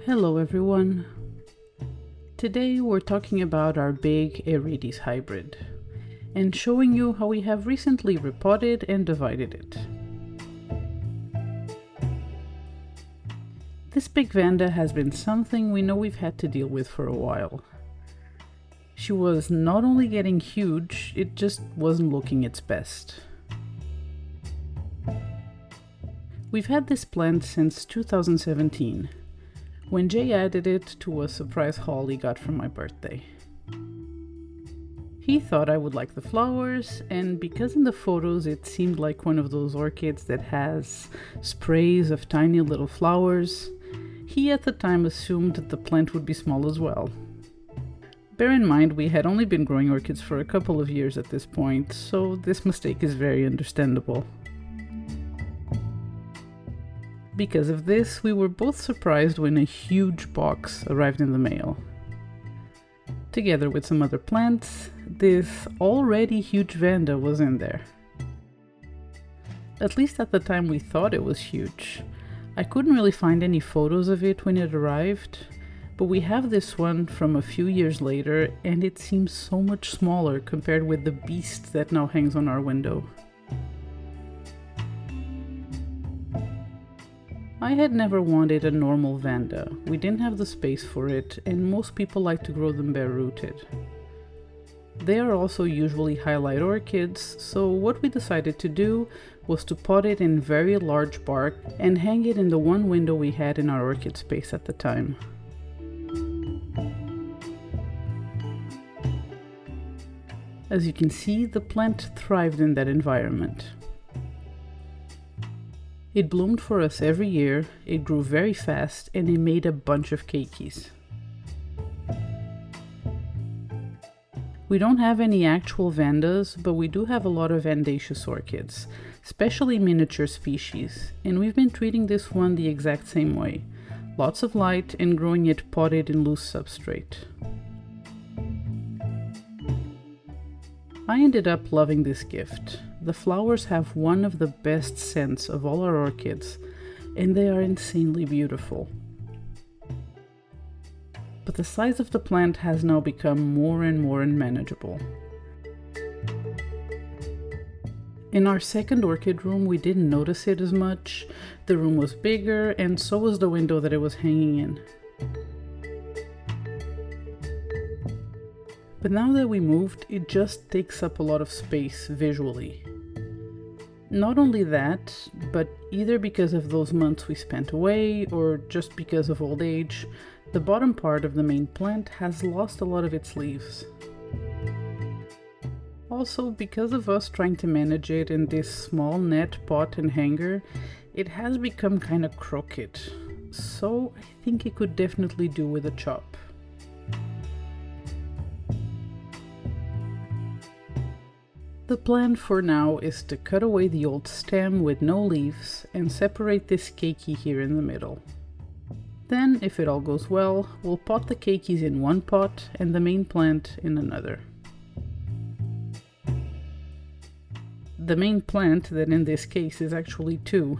Hello everyone. Today we're talking about our big Aerides hybrid and showing you how we have recently repotted and divided it. This big Vanda has been something we know we've had to deal with for a while. She was not only getting huge, it just wasn't looking its best. We've had this plant since 2017. When Jay added it to a surprise haul he got for my birthday. He thought I would like the flowers, and because in the photos it seemed like one of those orchids that has sprays of tiny little flowers, he at the time assumed that the plant would be small as well. Bear in mind we had only been growing orchids for a couple of years at this point, so this mistake is very understandable. Because of this, we were both surprised when a huge box arrived in the mail. Together with some other plants, this already huge Vanda was in there. At least at the time we thought it was huge. I couldn't really find any photos of it when it arrived, but we have this one from a few years later and it seems so much smaller compared with the beast that now hangs on our window. I had never wanted a normal Vanda. We didn't have the space for it, and most people like to grow them bare-rooted. They are also usually highlight orchids, so what we decided to do was to pot it in very large bark and hang it in the one window we had in our orchid space at the time. As you can see, the plant thrived in that environment. It bloomed for us every year, it grew very fast, and it made a bunch of keikis. We don't have any actual Vandas, but we do have a lot of Vandaceous orchids, especially miniature species, and we've been treating this one the exact same way. Lots of light and growing it potted in loose substrate. I ended up loving this gift. The flowers have one of the best scents of all our orchids, and they are insanely beautiful. But the size of the plant has now become more and more unmanageable. In our second orchid room, we didn't notice it as much. The room was bigger, and so was the window that it was hanging in. But now that we moved, it just takes up a lot of space visually. Not only that, but either because of those months we spent away or just because of old age, the bottom part of the main plant has lost a lot of its leaves. Also, because of us trying to manage it in this small net pot and hanger, it has become kind of crooked, so I think it could definitely do with a chop. The plan for now is to cut away the old stem with no leaves and separate this keiki here in the middle. Then, if it all goes well, we'll pot the keikis in one pot and the main plant in another. The main plant, that in this case is actually two,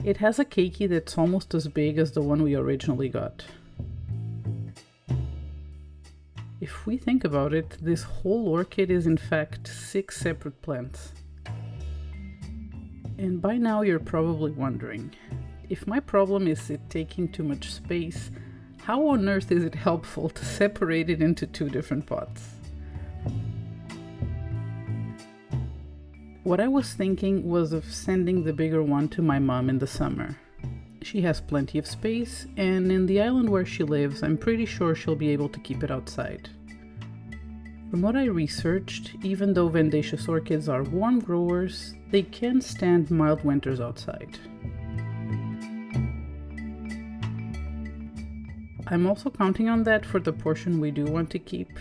it has a keiki that's almost as big as the one we originally got. If we think about it, this whole orchid is in fact 6 separate plants. And by now you're probably wondering, if my problem is it taking too much space, how on earth is it helpful to separate it into 2 different pots? What I was thinking was of sending the bigger one to my mom in the summer. She has plenty of space, and in the island where she lives, I'm pretty sure she'll be able to keep it outside. From what I researched, even though Vandaceous orchids are warm growers, they can stand mild winters outside. I'm also counting on that for the portion we do want to keep,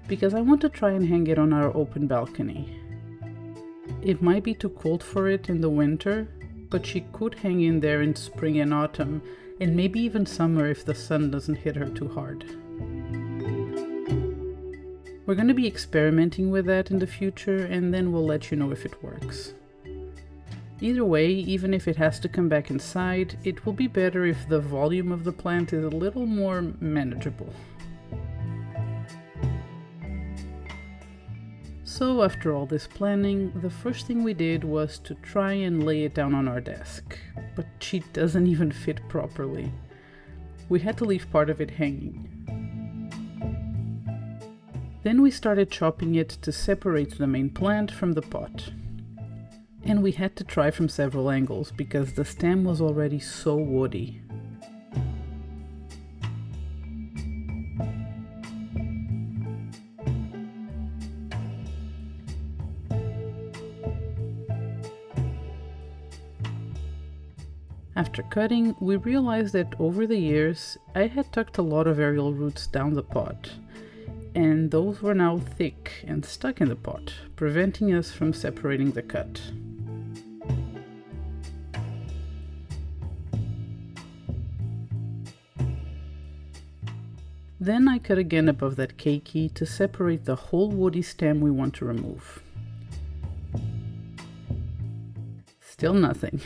because I want to try and hang it on our open balcony. It might be too cold for it in the winter, but she could hang in there in spring and autumn, and maybe even summer if the sun doesn't hit her too hard. We're going to be experimenting with that in the future, and then we'll let you know if it works. Either way, even if it has to come back inside, it will be better if the volume of the plant is a little more manageable. So after all this planning, the first thing we did was to try and lay it down on our desk, but she doesn't even fit properly. We had to leave part of it hanging. Then we started chopping it to separate the main plant from the pot. And we had to try from several angles because the stem was already so woody. After cutting, we realized that over the years I had tucked a lot of aerial roots down the pot, and those were now thick and stuck in the pot, preventing us from separating the cut. Then I cut again above that keiki to separate the whole woody stem we want to remove. Still nothing.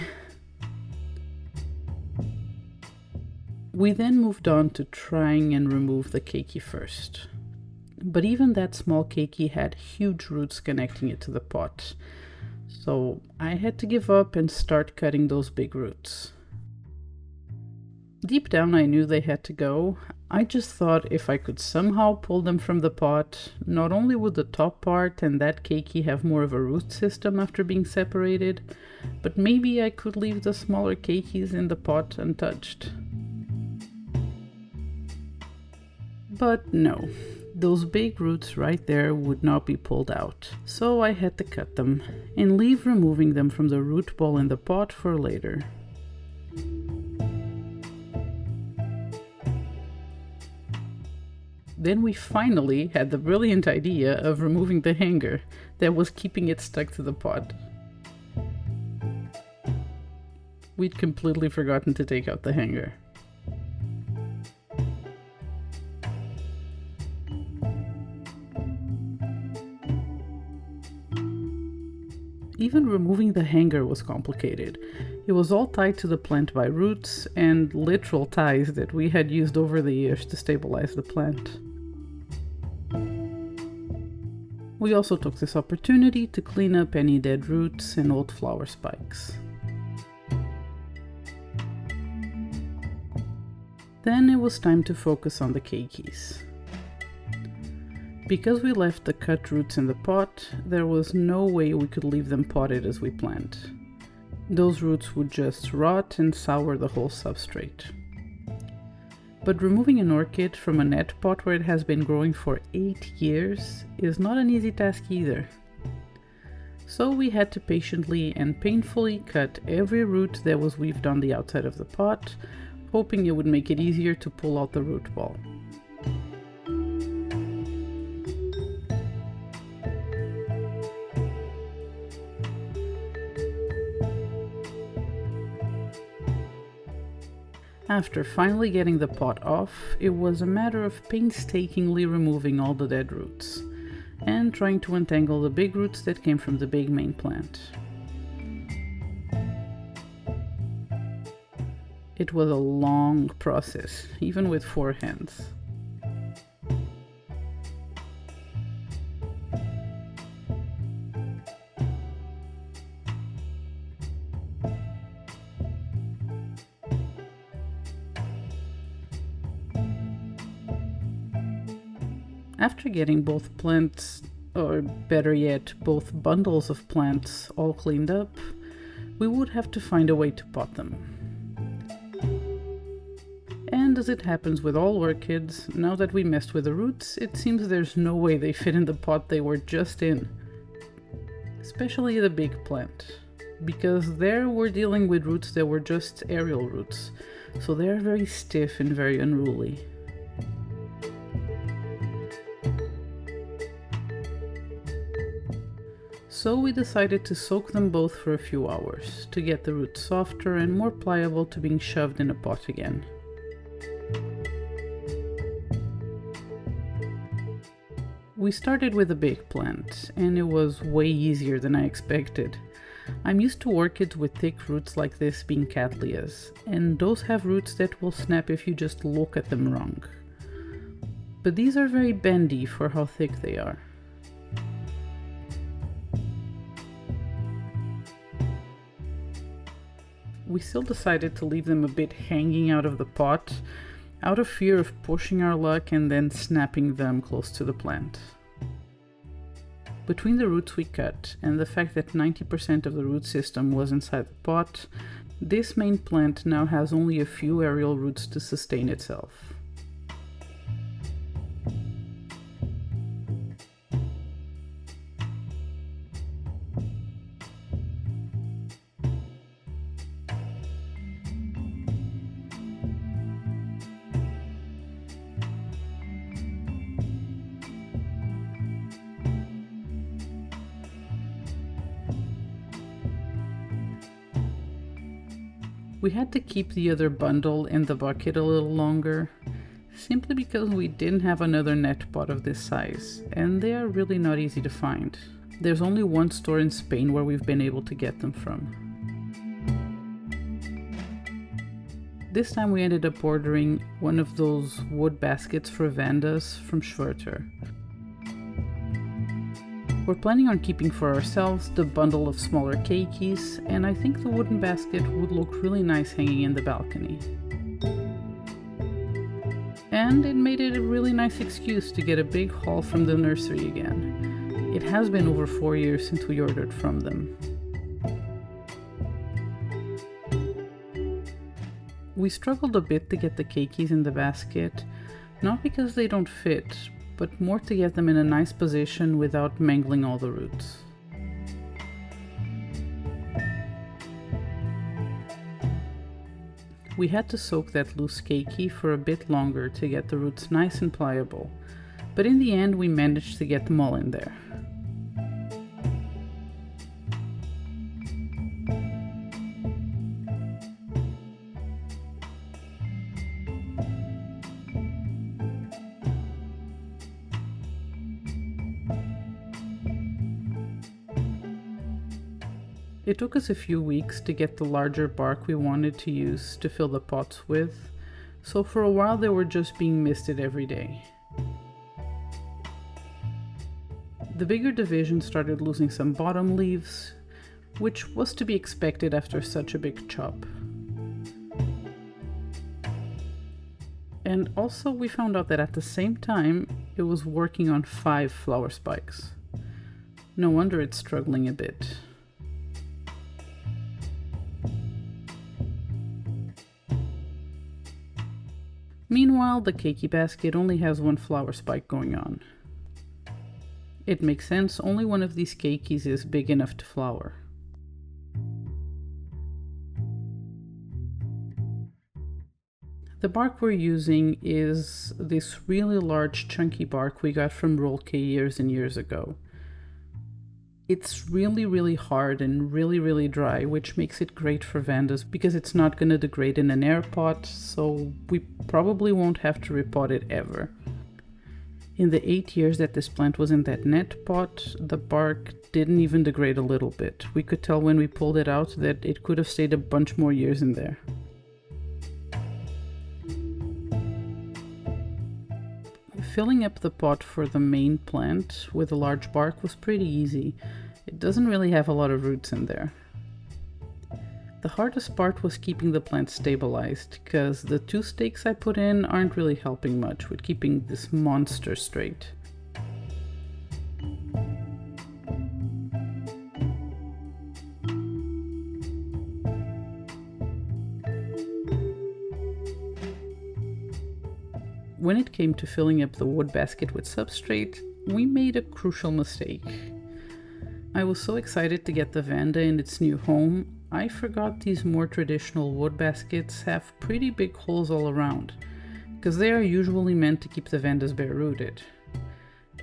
We then moved on to trying and remove the keiki first. But even that small keiki had huge roots connecting it to the pot, so I had to give up and start cutting those big roots. Deep down I knew they had to go. I just thought if I could somehow pull them from the pot, not only would the top part and that keiki have more of a root system after being separated, but maybe I could leave the smaller keikis in the pot untouched. But no, those big roots right there would not be pulled out, so I had to cut them and leave removing them from the root ball in the pot for later. Then we finally had the brilliant idea of removing the hanger that was keeping it stuck to the pot. We'd completely forgotten to take out the hanger. Even removing the hanger was complicated. It was all tied to the plant by roots and literal ties that we had used over the years to stabilize the plant. We also took this opportunity to clean up any dead roots and old flower spikes. Then it was time to focus on the keikis. Because we left the cut roots in the pot, there was no way we could leave them potted as we planned. Those roots would just rot and sour the whole substrate. But removing an orchid from a net pot where it has been growing for 8 years is not an easy task either. So we had to patiently and painfully cut every root that was weaved on the outside of the pot, hoping it would make it easier to pull out the root ball. After finally getting the pot off, it was a matter of painstakingly removing all the dead roots, and trying to untangle the big roots that came from the big main plant. It was a long process, even with 4 hands. After getting both plants, or better yet, both bundles of plants all cleaned up, we would have to find a way to pot them. And as it happens with all orchids, now that we messed with the roots, it seems there's no way they fit in the pot they were just in. Especially the big plant, because there we're dealing with roots that were just aerial roots, so they're very stiff and very unruly. So we decided to soak them both for a few hours, to get the roots softer and more pliable to being shoved in a pot again. We started with a big plant, and it was way easier than I expected. I'm used to orchids with thick roots like this being Cattleyas, and those have roots that will snap if you just look at them wrong. But these are very bendy for how thick they are. We still decided to leave them a bit hanging out of the pot, out of fear of pushing our luck and then snapping them close to the plant. Between the roots we cut and the fact that 90% of the root system was inside the pot, this main plant now has only a few aerial roots to sustain itself. We had to keep the other bundle in the bucket a little longer, simply because we didn't have another net pot of this size, and they are really not easy to find. There's only one store in Spain where we've been able to get them from. This time we ended up ordering one of those wood baskets for Vandas from Schwerter. We're planning on keeping for ourselves the bundle of smaller keikis, and I think the wooden basket would look really nice hanging in the balcony. And it made it a really nice excuse to get a big haul from the nursery again. It has been over 4 years since we ordered from them. We struggled a bit to get the keikis in the basket, not because they don't fit, but more to get them in a nice position without mangling all the roots. We had to soak that loose keiki for a bit longer to get the roots nice and pliable, but in the end we managed to get them all in there. It took us a few weeks to get the larger bark we wanted to use to fill the pots with, so for a while they were just being misted every day. The bigger division started losing some bottom leaves, which was to be expected after such a big chop. And also we found out that at the same time it was working on 5 flower spikes. No wonder it's struggling a bit. Meanwhile, the keiki basket only has 1 flower spike going on. It makes sense, only one of these keikis is big enough to flower. The bark we're using is this really large chunky bark we got from Rolke years and years ago. It's really hard and really dry, which makes it great for Vandas because it's not going to degrade in an air pot, so we probably won't have to repot it ever. In the 8 years that this plant was in that net pot, the bark didn't even degrade a little bit. We could tell when we pulled it out that it could have stayed a bunch more years in there. Filling up the pot for the main plant with a large bark was pretty easy. It doesn't really have a lot of roots in there. The hardest part was keeping the plant stabilized, because the 2 stakes I put in aren't really helping much with keeping this monster straight. When it came to filling up the wood basket with substrate, we made a crucial mistake. I was so excited to get the Vanda in its new home, I forgot these more traditional wood baskets have pretty big holes all around, because they are usually meant to keep the Vandas bare rooted.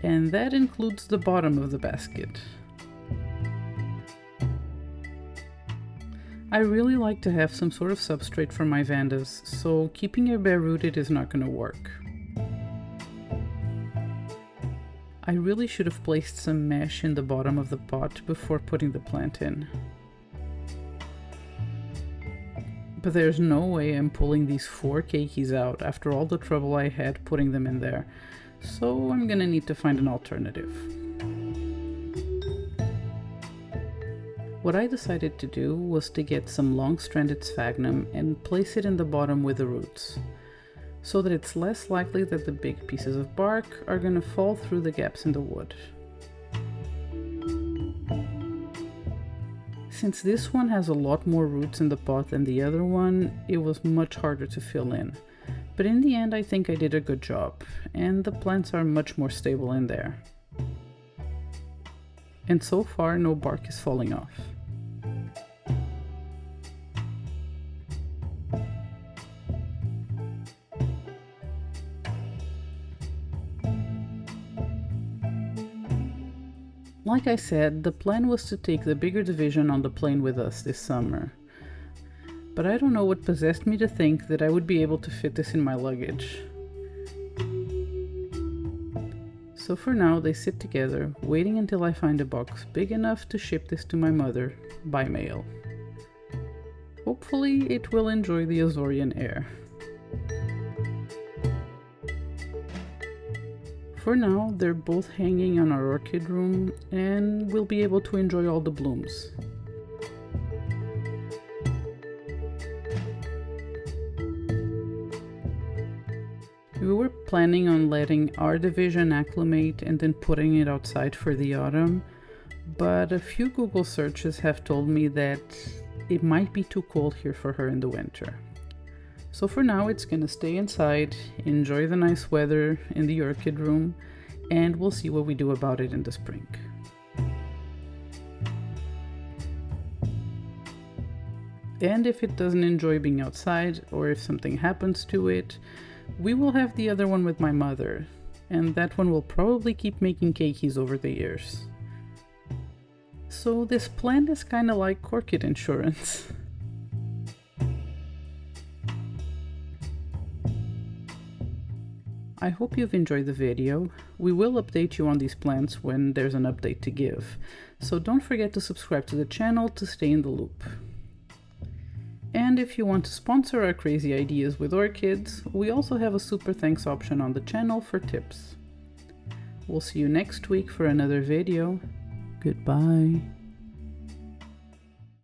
And that includes the bottom of the basket. I really like to have some sort of substrate for my Vandas, so keeping it bare rooted is not going to work. I really should have placed some mesh in the bottom of the pot before putting the plant in. But there's no way I'm pulling these 4 keikis out after all the trouble I had putting them in there, so I'm gonna need to find an alternative. What I decided to do was to get some long-stranded sphagnum and place it in the bottom with the roots, so that it's less likely that the big pieces of bark are gonna fall through the gaps in the wood. Since this one has a lot more roots in the pot than the other one, it was much harder to fill in. But in the end I think I did a good job, and the plants are much more stable in there. And so far no bark is falling off. Like I said, the plan was to take the bigger division on the plane with us this summer. But I don't know what possessed me to think that I would be able to fit this in my luggage. So for now they sit together, waiting until I find a box big enough to ship this to my mother by mail. Hopefully it will enjoy the Azorean air. For now, they're both hanging on our orchid room and we'll be able to enjoy all the blooms. We were planning on letting our division acclimate and then putting it outside for the autumn, but a few Google searches have told me that it might be too cold here for her in the winter. So for now it's gonna stay inside, enjoy the nice weather in the orchid room, and we'll see what we do about it in the spring. And if it doesn't enjoy being outside, or if something happens to it, we will have the other one with my mother, and that one will probably keep making keikis over the years. So this plant is kinda like orchid insurance. I hope you've enjoyed the video. We will update you on these plants when there's an update to give, so don't forget to subscribe to the channel to stay in the loop. And if you want to sponsor our crazy ideas with orchids, we also have a super thanks option on the channel for tips. We'll see you next week for another video. Goodbye.